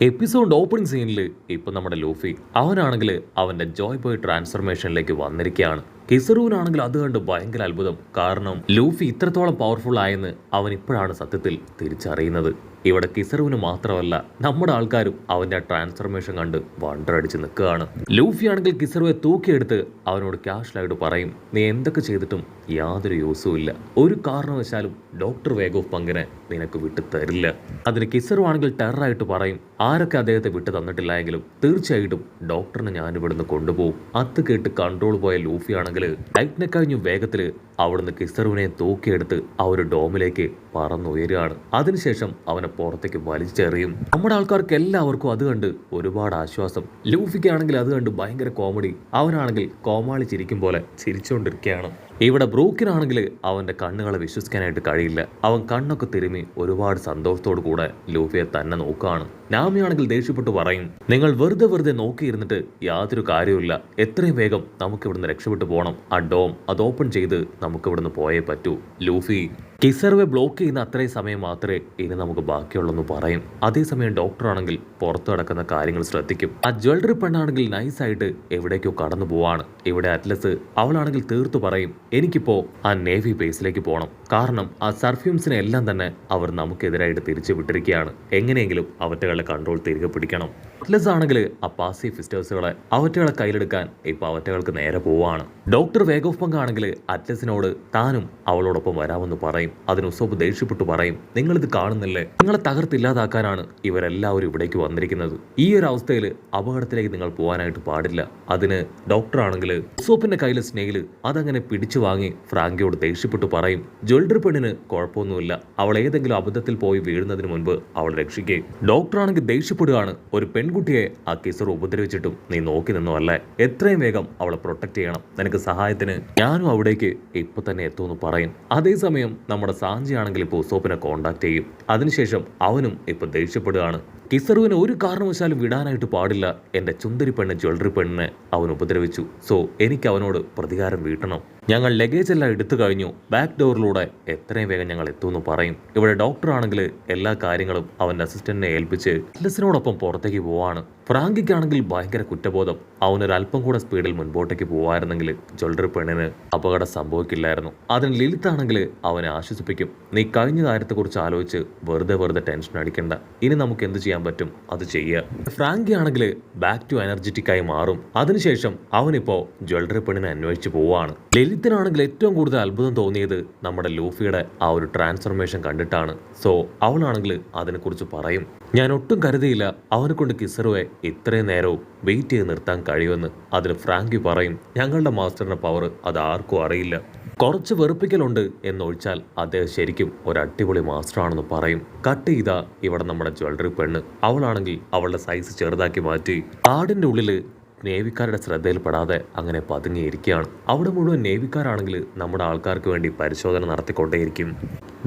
Episode opening സീനിൽ ഇപ്പൊ നമ്മുടെ ലൂഫി അവനാണെങ്കിൽ അവന്റെ ജോയ് ബോയ് ട്രാൻസ്ഫർമേഷനിലേക്ക് വന്നിരിക്കുകയാണ്. കിസറൂനാണെങ്കിൽ അത് കണ്ട് ഭയങ്കര അത്ഭുതം. കാരണം ലൂഫി ഇത്രത്തോളം പവർഫുൾ ആയെന്ന് അവൻ ഇപ്പോഴാണ് സത്യത്തിൽ തിരിച്ചറിയുന്നത്. ഇവിടെ കിസറൂന് മാത്രമല്ല നമ്മുടെ ആൾക്കാരും അവന്റെ ട്രാൻസ്ഫർമേഷൻ കണ്ട് വണ്ടറടിച്ച് നിൽക്കുകയാണ്. ലൂഫി ആണെങ്കിൽ കിസറുവെ തൂക്കിയെടുത്ത് അവനോട് ക്യാഷ്വലായിട്ട് പറയും, നീ എന്തൊക്കെ ചെയ്തിട്ടും യാതൊരു യൂസും ഇല്ല. ഒരു കാരണവശാലും ഡോക്ടർ വേഗ് ഓഫ് പങ്കിനെ നിനക്ക് വിട്ടു തരില്ല. അതിന് കിസറു ആണെങ്കിൽ ടെററായിട്ട് പറയും, ആരൊക്കെ അദ്ദേഹത്തെ വിട്ടു തന്നിട്ടില്ല എങ്കിലും തീർച്ചയായിട്ടും ഡോക്ടറിനെ ഞാൻ ഇവിടുന്ന് കൊണ്ടുപോകും. അത് കേട്ട് കൺട്രോൾ പോയ ലൂഫി ആണെങ്കിൽ ലൈറ്റിനെ കഴിഞ്ഞു വേഗത്തിൽ അവിടുന്ന് കിസറുവിനെ തൂക്കിയെടുത്ത് ആ ഒരു ഡോമിലേക്ക് പറന്നുയരുകയാണ്. അതിനുശേഷം അവനെ പുറത്തേക്ക് വലിച്ചെറിയും. നമ്മുടെ ആൾക്കാർക്ക് എല്ലാവർക്കും അത് കണ്ട് ഒരുപാട് ആശ്വാസം. ലൂഫിക്കാണെങ്കിൽ അത് കണ്ട് ഭയങ്കര കോമഡി. അവനാണെങ്കിൽ കോമാളി ചിരിക്കും പോലെ ചിരിച്ചുകൊണ്ടിരിക്കുകയാണ്. ഇവിടെ ബ്രൂക്കിനാണെങ്കിൽ അവന്റെ കണ്ണുകളെ വിശ്വസിക്കാനായിട്ട് കഴിയില്ല. അവൻ കണ്ണൊക്കെ തിരുമ്മി ഒരുപാട് സന്തോഷത്തോടു കൂടെ ലൂഫിയെ തന്നെ നോക്കുകയാണ്. നാമിയാണെങ്കിൽ ദേഷ്യപ്പെട്ട് പറയും, നിങ്ങൾ വെറുതെ നോക്കിയിരുന്നിട്ട് യാതൊരു കാര്യമില്ല. എത്രയും വേഗം നമുക്ക് ഇവിടുന്ന് രക്ഷപ്പെട്ടു പോകണം. ആ ഡോം അത് ഓപ്പൺ ചെയ്ത് നമുക്ക് ഇവിടുന്ന് പോയേ പറ്റൂ. ലൂഫി കിസറുവെ ബ്ലോക്ക് ചെയ്യുന്ന അത്രയും സമയം മാത്രമേ ഇനി നമുക്ക് ബാക്കിയുള്ളൂ പറയും. അതേസമയം ഡോക്ടർ ആണെങ്കിൽ പുറത്തു കിടക്കുന്ന കാര്യങ്ങൾ ശ്രദ്ധിക്കും. ആ ജ്വല്ലറി പെണ്ണാണെങ്കിൽ നൈസായിട്ട് എവിടേക്കോ കടന്നു പോവാണ്. ഇവിടെ അറ്റ്ലസ് അവളാണെങ്കിൽ തീർത്തു പറയും, എനിക്കിപ്പോ ആ നേവി ബേസിലേക്ക് പോകണം. കാരണം ആ സർഫ്യൂംസിനെ എല്ലാം തന്നെ അവർ നമുക്കെതിരായിട്ട് തിരിച്ചു വിട്ടിരിക്കുകയാണ്. എങ്ങനെയെങ്കിലും അവറ്റകളുടെ കൺട്രോൾ തിരികെ പിടിക്കണം. അറ്റ്ലസ് ആണെങ്കിൽ ആ പാസിഫിസ്റ്റേഴ്സുകളെ അവറ്റകളെ കയ്യിലെടുക്കാൻ ഇപ്പൊ അവറ്റകൾക്ക് നേരെ പോവാണ്. ഡോക്ടർ വേഗ് ഓഫ് പങ്ക് ആണെങ്കിൽ അറ്റ്ലസിനോട് താനും അവളോടൊപ്പം വരാമെന്ന് പറയും. അതിന് ഉസോപ്പ് ദേഷ്യപ്പെട്ടു പറയും, നിങ്ങളിത് കാണുന്നില്ലേ, നിങ്ങളെ തകർത്തില്ലാതാക്കാനാണ് ഇവരെല്ലാവരും ഇവിടേക്ക് വന്നിരിക്കുന്നത്. ഈ ഒരു അവസ്ഥയിൽ അപകടത്തിലേക്ക് നിങ്ങൾ പോകാനായിട്ട് പാടില്ല. അതിന് ഡോക്ടർ ആണെങ്കിൽ ഉസോപ്പിന്റെ കയ്യിലെ സ്നേഹിൽ അതങ്ങനെ പിടിച്ചു വാങ്ങി ഫ്രാങ്കിയോട് ദേഷ്യപ്പെട്ടു പറയും, ജ്വല്ലറി പെണ്ണിന് കുഴപ്പമൊന്നുമില്ല, അവൾ ഏതെങ്കിലും അബദ്ധത്തിൽ പോയി വീഴുന്നതിന് മുൻപ് അവൾ രക്ഷിക്കേ. ഡോക്ടർ ആണെങ്കിൽ ദേഷ്യപ്പെടുകയാണ്, ഒരു പെൺകുട്ടിയെ ആ കിസർ ഉപദ്രവിച്ചിട്ടും നീ നോക്കി നിന്നോ അല്ലേ, എത്രയും വേഗം അവളെ പ്രൊട്ടക്ട് ചെയ്യണം, നിനക്ക് സഹായത്തിന് ഞാനും അവിടേക്ക് ഇപ്പൊ തന്നെ എത്തുമെന്ന് പറയും. അതേസമയം നമ്മുടെ സാഞ്ചി ആണെങ്കിൽ ഇപ്പോൾ ഉസോപ്പിനെ കോണ്ടാക്ട് ചെയ്യും. അതിനുശേഷം അവനും ഇപ്പൊ ദേഷ്യപ്പെടുകയാണ്. കിസറുവിനെ ഒരു കാരണവശാലും വിടാനായിട്ട് പാടില്ല. എന്റെ ചുന്ദരി പെണ്ണ് ജ്വല്ലറി പെണ്ണിനെ അവൻ ഉപദ്രവിച്ചു. സോ എനിക്ക് അവനോട് പ്രതികാരം വീട്ടണം. ഞങ്ങൾ ലഗേജ് എല്ലാം എടുത്തു കഴിഞ്ഞു. ബാക്ക് ഡോറിലൂടെ എത്രയും വേഗം ഞങ്ങൾ എത്തുമെന്ന് പറയും. ഇവിടെ ഡോക്ടർ ആണെങ്കിൽ എല്ലാ കാര്യങ്ങളും അവന്റെ അസിസ്റ്റന്റിനെ ഏൽപ്പിച്ച് അറ്റ്ലസിനോടൊപ്പം പുറത്തേക്ക് പോവാണ്. ഫ്രാങ്കിക്കാണെങ്കിൽ ഭയങ്കര കുറ്റബോധം. അവനൊരല്പം കൂടെ സ്പീഡിൽ മുൻപോട്ടേക്ക് പോവായിരുന്നെങ്കിൽ ജ്വല്ലറി പെണ്ണിന് അപകടം സംഭവിക്കില്ലായിരുന്നു. അതിന് ലിലിത്ത് ആണെങ്കിൽ അവനെ ആശ്വസിപ്പിക്കും, നീ കഴിഞ്ഞ കാര്യത്തെക്കുറിച്ച് ആലോചിച്ച് വെറുതെ ടെൻഷൻ അടിക്കണ്ട, ഇനി നമുക്ക് എന്ത് ചെയ്യാൻ പറ്റും അത് ചെയ്യുക. ഫ്രാങ്കി ആണെങ്കിൽ ബാക്ക് ടു എനർജറ്റിക് ആയി മാറും. അതിനുശേഷം അവനിപ്പോ ജ്വല്ലറി പെണ്ണിനെ അന്വേഷിച്ച് പോവാണ്. ലലിത്തിനാണെങ്കിൽ ഏറ്റവും കൂടുതൽ അത്ഭുതം തോന്നിയത് നമ്മുടെ ലൂഫിയുടെ ആ ഒരു ട്രാൻസ്ഫർമേഷൻ കണ്ടിട്ടാണ്. സോ അവളാണെങ്കിൽ അതിനെക്കുറിച്ച് പറയും, ഞാൻ ഒട്ടും കരുതിയില്ല അവനെ കൊണ്ട് കിസറുവെ ഇത്രയും നേരവും വെയിറ്റ് ചെയ്ത് നിർത്താൻ കഴിയുമെന്ന്. അതിന് ഫ്രാങ്കി പറയും, ഞങ്ങളുടെ മാസ്റ്ററിന്റെ പവർ അത് ആർക്കും അറിയില്ല, കുറച്ച് വെറുപ്പിക്കലുണ്ട് എന്നൊഴിച്ചാൽ അദ്ദേഹം ശരിക്കും ഒരു അടിപൊളി മാസ്റ്റർ ആണെന്ന് പറയും. കട്ട് ചെയ്താ ഇവിടെ നമ്മുടെ ജ്വല്ലറി പെണ്ണ് അവളാണെങ്കിൽ അവളുടെ സൈസ് ചെറുതാക്കി മാറ്റി കാടിന്റെ ഉള്ളില് നേവിക്കാരുടെ ശ്രദ്ധയിൽപ്പെടാതെ അങ്ങനെ പതുങ്ങിയിരിക്കുകയാണ്. അവിടെ മുഴുവൻ നേവിക്കാരാണെങ്കിൽ നമ്മുടെ ആൾക്കാർക്ക് വേണ്ടി പരിശോധന നടത്തിക്കൊണ്ടേയിരിക്കും.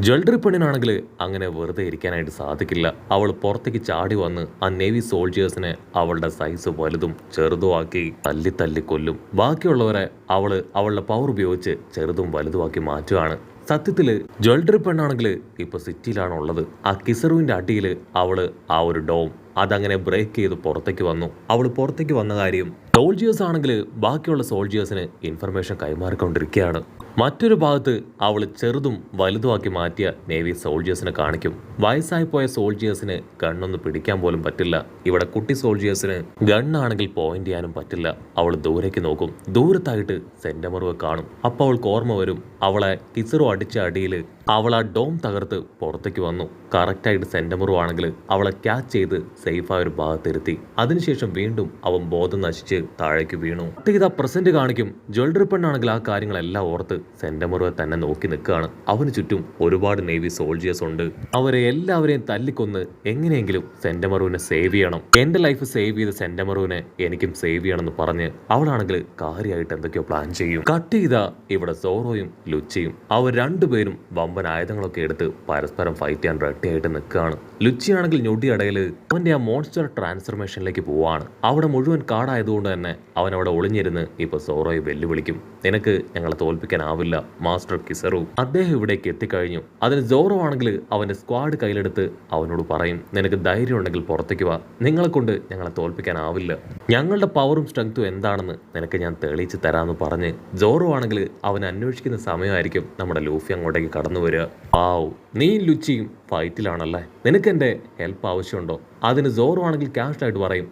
ജ്വല്ലറി പെണ്ണിനാണെങ്കിൽ അങ്ങനെ വെറുതെ ഇരിക്കാനായിട്ട് സാധിക്കില്ല. അവൾ പുറത്തേക്ക് ചാടി വന്ന് ആ നേവി സോൾജിയേഴ്സിനെ അവളുടെ സൈസ് വലുതും ചെറുതും ആക്കി തല്ലി കൊല്ലും. ബാക്കിയുള്ളവരെ അവളുടെ പവർ ഉപയോഗിച്ച് ചെറുതും വലുതുമാക്കി മാറ്റുകയാണ്. സത്യത്തില് ജ്വല്ലറി പെണ്ണാണെങ്കിൽ ഇപ്പൊ സിറ്റിയിലാണ് ഉള്ളത്. ആ കിസറുവിന്റെ അടിയിൽ അവള് ആ ഒരു ഡോം അതങ്ങനെ ബ്രേക്ക് ചെയ്ത് പുറത്തേക്ക് വന്നു. അവൾ പുറത്തേക്ക് വന്ന കാര്യം സോൾജിയേഴ്സ് ആണെങ്കിൽ ബാക്കിയുള്ള സോൾജിയേഴ്സിന് ഇൻഫർമേഷൻ കൈമാറിക്കൊണ്ടിരിക്കുകയാണ്. മറ്റൊരു ഭാഗത്ത് അവൾ ചെറുതും വലുതുമാക്കി മാറ്റിയ നേവി സോൾജിയേഴ്സിനെ കാണിക്കും. വയസ്സായി പോയ സോൾജിയേഴ്സിന് ഗണ്ണൊന്നും പിടിക്കാൻ പോലും പറ്റില്ല. ഇവിടെ കുട്ടി സോൾജിയേഴ്സിന് ഗണ്ണാണെങ്കിൽ പോയിന്റ് ചെയ്യാനും പറ്റില്ല. അവൾ ദൂരേക്ക് നോക്കും. ദൂരത്തായിട്ട് സെന്റമറുവെ കാണും. അപ്പോൾ അവൾക്ക് ഓർമ്മ വരും, അവളെ കിസറു അടിച്ച അടിയിൽ അവൾ ആ ഡോം തകർത്ത് പുറത്തേക്ക് വന്നു. കറക്റ്റായിട്ട് സെന്റമറു ആണെങ്കിൽ അവളെ ക്യാച്ച് ചെയ്ത് സേഫായ ഒരു ഭാഗത്തിരുത്തി. അതിനുശേഷം വീണ്ടും അവൻ ബോധം നശിച്ച് താഴേക്ക് വീണു. ഇതാ പ്രസന്റ് കാണിക്കും. ജ്വല്ലറി പെണ്ണാണെങ്കിൽ ആ കാര്യങ്ങളെല്ലാം ഓർത്ത് സെന്റമറുവെ തന്നെ നോക്കി നിൽക്കുകയാണ്. അവന് ചുറ്റും ഒരുപാട് നേവി സോൾജിയേഴ്സ് ഉണ്ട്. അവരെ എല്ലാവരെയും തല്ലിക്കൊന്ന് എങ്ങനെയെങ്കിലും സെന്റമറുവിനെ സേവ് ചെയ്യണം. എന്റെ ലൈഫ് സേവ് ചെയ്ത സെന്റമറുവിനെ എനിക്കും സേവ് ചെയ്യണമെന്ന് പറഞ്ഞ് അവളാണെങ്കിൽ കാര്യമായിട്ട് എന്തൊക്കെയോ പ്ലാൻ ചെയ്യും. കട്ട് ചെയ്താ ഇവിടെ സോറോയും ലുച്ചിയും അവർ രണ്ടുപേരും വമ്പൻ ആയുധങ്ങളൊക്കെ എടുത്ത് പരസ്പരം ഫൈറ്റ് ചെയ്യാൻ റെഡി ആയിട്ട് നിൽക്കുകയാണ്. ലുച്ചിയാണെങ്കിൽ ഞൊടിയടയിൽ അവന്റെ ആ മോൺസ്റ്റർ ട്രാൻസ്ഫർമേഷനിലേക്ക് പോവാണ്. അവിടെ മുഴുവൻ കാടായതുകൊണ്ട് തന്നെ അവൻ അവിടെ ഒളിഞ്ഞിരുന്ന് ഇപ്പോൾ സോറോയെ വെല്ലുവിളിക്കും. നിനക്ക് ഞങ്ങളെ തോൽപ്പിക്കാനാവില്ല മാസ്റ്റർ കിസറു. അദ്ദേഹം ഇവിടേക്ക് എത്തിക്കഴിഞ്ഞു. അതിന് സോറോ ആണെങ്കിൽ അവന്റെ സ്ക്വാഡ് കയ്യിലെടുത്ത് അവനോട് പറയും, നിനക്ക് ധൈര്യം ഉണ്ടെങ്കിൽ പുറത്തേക്ക് വാ, നിങ്ങളെ കൊണ്ട് ഞങ്ങളെ തോൽപ്പിക്കാനാവില്ല, ഞങ്ങളുടെ പവറും സ്ട്രെങ്ത്തും എന്താണെന്ന് നിനക്ക് ഞാൻ തെളിയിച്ച് തരാമെന്ന് പറഞ്ഞ് സോറോ ആണെങ്കിൽ അവൻ അന്വേഷിക്കുന്ന സമയമായിരിക്കും നമ്മുടെ ലൂഫി അങ്ങോട്ടേക്ക് കടന്നു വരിക. ആവ്, നീ ലുച്ചിയും ഫൈറ്റിലാണല്ലേ, നിനക്ക് എൻ്റെ ഹെൽപ്പ് ആവശ്യമുണ്ടോ? അതിന് സോറോ ആണെങ്കിൽ ക്യാഷ് ആയിട്ട് പറയും,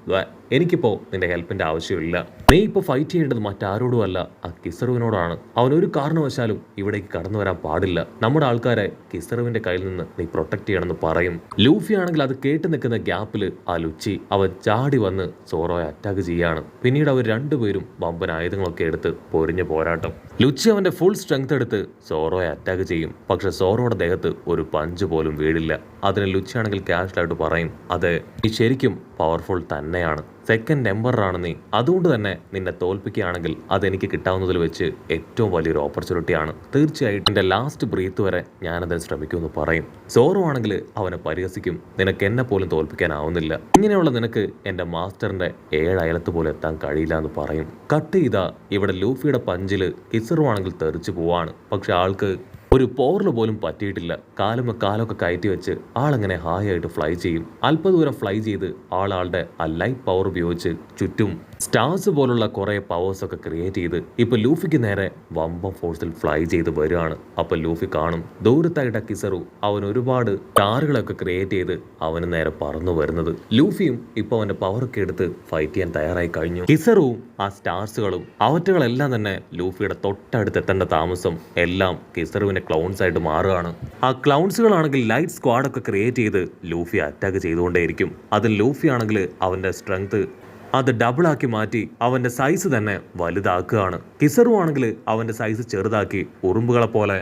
എനിക്കിപ്പോൾ നിന്റെ ഹെൽപ്പിന്റെ ആവശ്യമില്ല, നീ ഇപ്പോൾ ഫൈറ്റ് ചെയ്യേണ്ടത് മറ്റാരോടുമല്ല ആ കിസറുവിനോടാണ്. അവൻ ഒരു കാരണവശാലും ഇവിടേക്ക് കടന്നു വരാൻ പാടില്ല, നമ്മുടെ ആൾക്കാരെ കിസറുവിന്റെ കയ്യിൽ നിന്ന് നീ പ്രൊട്ടക്ട് ചെയ്യണമെന്ന് പറയും. ലൂഫി ആണെങ്കിൽ അത് കേട്ട് നിൽക്കുന്ന ഗ്യാപ്പിൽ ആ ലുച്ചി അവൻ ചാടി വന്ന് സോറോയെ അറ്റാക്ക് ചെയ്യാണ്. പിന്നീട് അവർ രണ്ടുപേരും വമ്പൻ ആയുധങ്ങളൊക്കെ എടുത്ത് പൊരിഞ്ഞ പോരാട്ടം. ലുച്ചി അവന്റെ ഫുൾ സ്ട്രെങ്ത് എടുത്ത് സോറോയെ അറ്റാക്ക് ചെയ്യും. പക്ഷെ സോറോയുടെ ദേഹത്ത് ഒരു പഞ്ച് പോലും വീടില്ല. അതിന് ലുച്ചി ആണെങ്കിൽ ക്യാഷ്വലായിട്ട് പറയും, അതെ, നീ ശരിക്കും പവർഫുൾ തന്നെയാണ്, സെക്കൻഡ് എംപററാണ് നീ, അതുകൊണ്ട് തന്നെ നിന്നെ തോൽപ്പിക്കുകയാണെങ്കിൽ അതെനിക്ക് കിട്ടാവുന്നതിൽ വെച്ച് ഏറ്റവും വലിയൊരു ഓപ്പർച്യൂണിറ്റിയാണ്, തീർച്ചയായിട്ടും എൻ്റെ ലാസ്റ്റ് ബ്രീത്ത് വരെ ഞാനതിന് ശ്രമിക്കുമെന്ന് പറയും. സോറോ ആണെങ്കിൽ അവനെ പരിഹസിക്കും, നിനക്ക് എന്നെ പോലും തോൽപ്പിക്കാനാവുന്നില്ല, ഇങ്ങനെയുള്ള നിനക്ക് എൻ്റെ മാസ്റ്ററിന്റെ 7 അയലത്ത് പോലും എത്താൻ കഴിയില്ല എന്ന് പറയും. കട്ട് ചെയ്താ ഇവിടെ ലൂഫിയുടെ പഞ്ചില് കിസറു ആണെങ്കിൽ തെറിച്ചു പോവാണ്. പക്ഷെ ആൾക്ക് ഒരു പോറിൽ പോലും പറ്റിയിട്ടില്ല. കാലൊക്കെ കയറ്റി വെച്ച് ആളങ്ങനെ ഹായായിട്ട് ഫ്ലൈ ചെയ്യും. അല്പദൂരം ഫ്ലൈ ചെയ്ത് ആളുടെ ആ ലൈറ്റ് പവർ ഉപയോഗിച്ച് ചുറ്റും സ്റ്റാർസ് പോലുള്ള കുറെ പവേഴ്സ് ഒക്കെ ക്രിയേറ്റ് ചെയ്ത് ഇപ്പൊ ലൂഫിക്ക് നേരെ വമ്പം ഫോഴ്സിൽ ഫ്ലൈ ചെയ്ത് വരികയാണ്. അപ്പൊ ലൂഫി കാണും ദൂരത്തായിട്ട് കിസറു അവൻ ഒരുപാട് സ്റ്റാറുകളൊക്കെ ക്രിയേറ്റ് ചെയ്ത് അവന് നേരെ പറന്നു വരുന്നത്. ലൂഫിയും ഇപ്പൊ അവന്റെ പവറൊക്കെ എടുത്ത് ഫൈറ്റ് ചെയ്യാൻ തയ്യാറായി കഴിഞ്ഞു. കിസറുവും ആ സ്റ്റാർസുകളും അവറ്റകളെല്ലാം തന്നെ ലൂഫിയുടെ തൊട്ടടുത്ത് എത്തേണ്ട താമസം എല്ലാം കിസറുവിനെ ക്ലൗൺസ് ആയിട്ട് മാറുകയാണ്. ആ ക്ലൗൺസുകളാണെങ്കിൽ ലൈറ്റ് സ്ക്വാഡൊക്കെ ക്രിയേറ്റ് ചെയ്ത് ലൂഫി അറ്റാക്ക് ചെയ്തുകൊണ്ടേയിരിക്കും. അതിൽ ലൂഫി ആണെങ്കിൽ അവന്റെ സ്ട്രെങ്ത് അത് ഡബിളാക്കി മാറ്റി അവന്റെ സൈസ് തന്നെ വലുതാക്കുകയാണ്. കിസറു ആണെങ്കിൽ അവന്റെ സൈസ് ചെറുതാക്കി ഉറുമ്പുകളെ പോലെ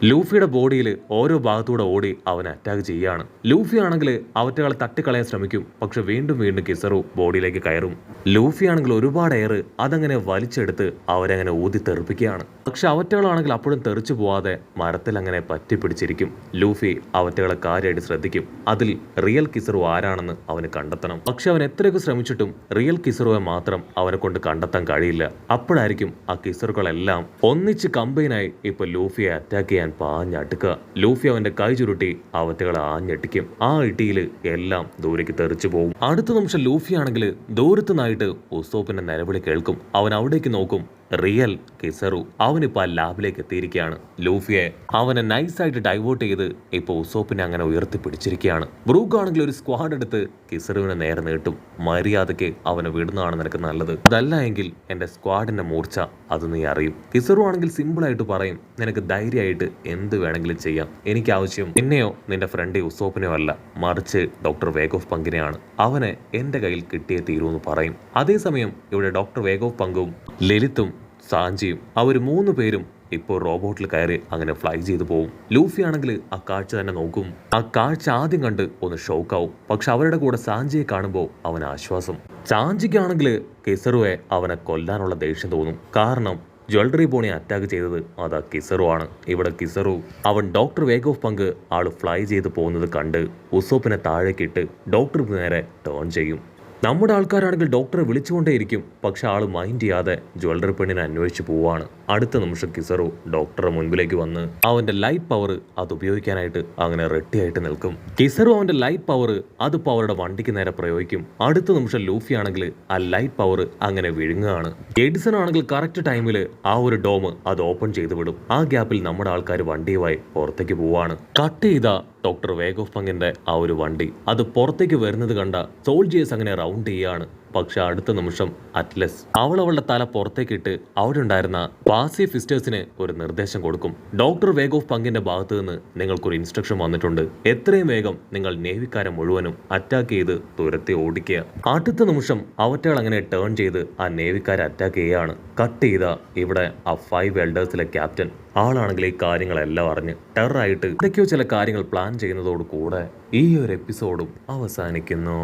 ലൂഫിയുടെ ബോഡിയിൽ ഓരോ ഭാഗത്തൂടെ ഓടി അവനെ അറ്റാക്ക് ചെയ്യാണ്. ലൂഫി ആണെങ്കിൽ അവറ്റകളെ തട്ടിക്കളയാൻ ശ്രമിക്കും. പക്ഷെ വീണ്ടും കിസറു ബോഡിയിലേക്ക് കയറും. ലൂഫി ആണെങ്കിൽ ഒരുപാട് എയർ അതങ്ങനെ വലിച്ചെടുത്ത് അവരങ്ങനെ ഊതി തെറിപ്പിക്കുകയാണ്. പക്ഷെ അവറ്റകളാണെങ്കിൽ അപ്പോഴും തെറിച്ചു പോവാതെ മരത്തിൽ അങ്ങനെ പറ്റിപ്പിടിച്ചിരിക്കും. ലൂഫി അവറ്റകളെ കാര്യമായിട്ട് ശ്രദ്ധിക്കും. അതിൽ റിയൽ കിസറു ആരാണെന്ന് അവന് കണ്ടെത്തണം. പക്ഷെ അവൻ എത്രയൊക്കെ ശ്രമിച്ചിട്ടും റിയൽ കിസറുവെ മാത്രം അവനെ കൊണ്ട് കണ്ടെത്താൻ കഴിയില്ല. അപ്പോഴായിരിക്കും ആ കിസറുകളെല്ലാം ഒന്നിച്ച് കമ്പൈനായി ഇപ്പൊ ലൂഫിയെ അറ്റാക്ക് ചെയ്യാൻ പാഞ്ഞടുക്കുക. ലൂഫി അവന്റെ കൈ ചുരുട്ടി അവറ്റകളെ ആഞ്ഞെട്ടിക്കും. ആ ഇട്ടിയിൽ എല്ലാം ദൂരേക്ക് തെറിച്ചു പോകും. അടുത്ത നിമിഷം ലൂഫി ആണെങ്കിൽ ദൂരത്തു നിന്നായിട്ട് ഉസോപ്പിന്റെ നിലവിളി കേൾക്കും. അവൻ അവിടേക്ക് നോക്കും. റിയൽ കിസറു അവനിപ്പോൾ ആ ലാബിലേക്ക് എത്തിയിരിക്കുകയാണ്. ലൂഫിയെ അവനെ നൈസായിട്ട് ഡൈവേർട്ട് ചെയ്ത് ഇപ്പോൾ ഉസോപ്പിനെ അങ്ങനെ ഉയർത്തിപ്പിടിച്ചിരിക്കുകയാണ്. ബ്രൂക്ക് ആണെങ്കിൽ ഒരു സ്ക്വാഡ് എടുത്ത് കിസറുവിനെ നേരെ നീട്ടും. മര്യാദയ്ക്ക് അവനെ വിടുന്നതാണ് നിനക്ക് നല്ലത്, അതല്ല എങ്കിൽ എൻ്റെ സ്ക്വാഡിന്റെ മൂർച്ച അത് നീ അറിയും. കിസറു ആണെങ്കിൽ സിമ്പിളായിട്ട് പറയും, നിനക്ക് ധൈര്യമായിട്ട് എന്ത് വേണമെങ്കിലും ചെയ്യാം, എനിക്ക് ആവശ്യം നിന്നെയോ നിന്റെ ഫ്രണ്ട് ഉസോപ്പിനെയോ അല്ല, മറിച്ച് ഡോക്ടർ വേഗോഫ് പങ്കിനെയാണ്, അവനെ എൻ്റെ കയ്യിൽ കിട്ടിയേ തീരുമെന്ന് പറയും. അതേസമയം ഇവിടെ ഡോക്ടർ വേഗോഫ് പങ്കും ലലിത്തും സാഞ്ചിയും അവർ 3 പേരും ഇപ്പോൾ റോബോട്ടിൽ കയറി അങ്ങനെ ഫ്ലൈ ചെയ്തു പോകും. ലൂഫി ആണെങ്കിൽ ആ കാഴ്ച തന്നെ നോക്കും. ആ കാഴ്ച ആദ്യം കണ്ട് ഒന്ന് ഷോക്കാവും. പക്ഷെ അവരുടെ കൂടെ സാഞ്ചിയെ കാണുമ്പോൾ അവൻ ആശ്വാസം. സാഞ്ചിക്കാണെങ്കിൽ കിസറുവെ അവനെ കൊല്ലാനുള്ള ദേഷ്യം തോന്നും. കാരണം ജ്വല്ലറി ബോണി അറ്റാക്ക് ചെയ്തത് അതാ കിസറു ആണ്. ഇവിടെ കിസറു അവൻ ഡോക്ടർ വേഗോഫ് പങ്ക് ആള് ഫ്ലൈ ചെയ്ത് പോകുന്നത് കണ്ട് ഉസോപ്പിനെ താഴേക്കിട്ട് ഡോക്ടർക്ക് നേരെ ടേൺ ചെയ്യും. നമ്മുടെ ആൾക്കാരാണെങ്കിൽ ഡോക്ടറെ വിളിച്ചുകൊണ്ടേയിരിക്കും. പക്ഷെ ആള് മൈൻഡ് ചെയ്യാതെ ജ്വല്ലറി പെണ്ണിനെ അന്വേഷിച്ച് പോവാണ്. അടുത്ത നിമിഷം കിസറു ഡോക്ടറെ മുൻപിലേക്ക് വന്ന് അവന്റെ ലൈറ്റ് പവർ അത് ഉപയോഗിക്കാനായിട്ട് അങ്ങനെ റെഡിയായിട്ട് നിൽക്കും. കിസറു അവന്റെ ലൈറ്റ് പവർ അതിപ്പോൾ അവരുടെ വണ്ടിക്ക് നേരെ പ്രയോഗിക്കും. അടുത്ത നിമിഷം ലൂഫി ആണെങ്കിൽ ആ ലൈറ്റ് പവർ അങ്ങനെ വിഴുങ്ങുകയാണ്. എഡിസൺ ആണെങ്കിൽ കറക്റ്റ് ടൈമിൽ ആ ഒരു ഡോം അത് ഓപ്പൺ ചെയ്ത് വിടും. ആ ഗ്യാപ്പിൽ നമ്മുടെ ആൾക്കാർ വണ്ടിയുമായി പുറത്തേക്ക് പോവാണ്. കട്ട് ചെയ്ത ഡോക്ടർ വേഗോഫ് പങ്കിന്റെ ആ ഒരു വണ്ടി അത് പുറത്തേക്ക് വരുന്നത് കണ്ട സോൾജിയേഴ്സ് അങ്ങനെ റൗണ്ട് ചെയ്യാണ്. പക്ഷെ അടുത്ത നിമിഷം അറ്റ്ലസ് അവളുടെ തല പുറത്തേക്കിട്ട് അവിടെ ഉണ്ടായിരുന്ന പാസിഫിസ്റ്റേഴ്സിന് ഒരു നിർദ്ദേശം കൊടുക്കും. ഡോക്ടർ വേഗോഫ് പങ്കിന്റെ ഭാഗത്ത് നിന്ന് നിങ്ങൾക്കൊരു ഇൻസ്ട്രക്ഷൻ വന്നിട്ടുണ്ട്, എത്രയും വേഗം നിങ്ങൾ നേവിക്കാരെ മുഴുവനും അറ്റാക്ക് ചെയ്ത് തുരത്തി ഓടിക്കുക. അടുത്ത നിമിഷം അവറ്റകൾ അങ്ങനെ ടേൺ ചെയ്ത് ആ നേവിക്കാരെ അറ്റാക്ക് ചെയ്യുകയാണ്. കട്ട് ചെയ്ത ഇവിടെ ആ 5 എൽഡേഴ്സിലെ ക്യാപ്റ്റൻ ആളാണെങ്കിൽ ഈ കാര്യങ്ങളെല്ലാം അറിഞ്ഞ് ടെററായിട്ട് എന്തൊക്കെയോ ചില കാര്യങ്ങൾ പ്ലാൻ ചെയ്യുന്നതോട് കൂടെ ഈ ഒരു എപ്പിസോഡും അവസാനിക്കുന്നു.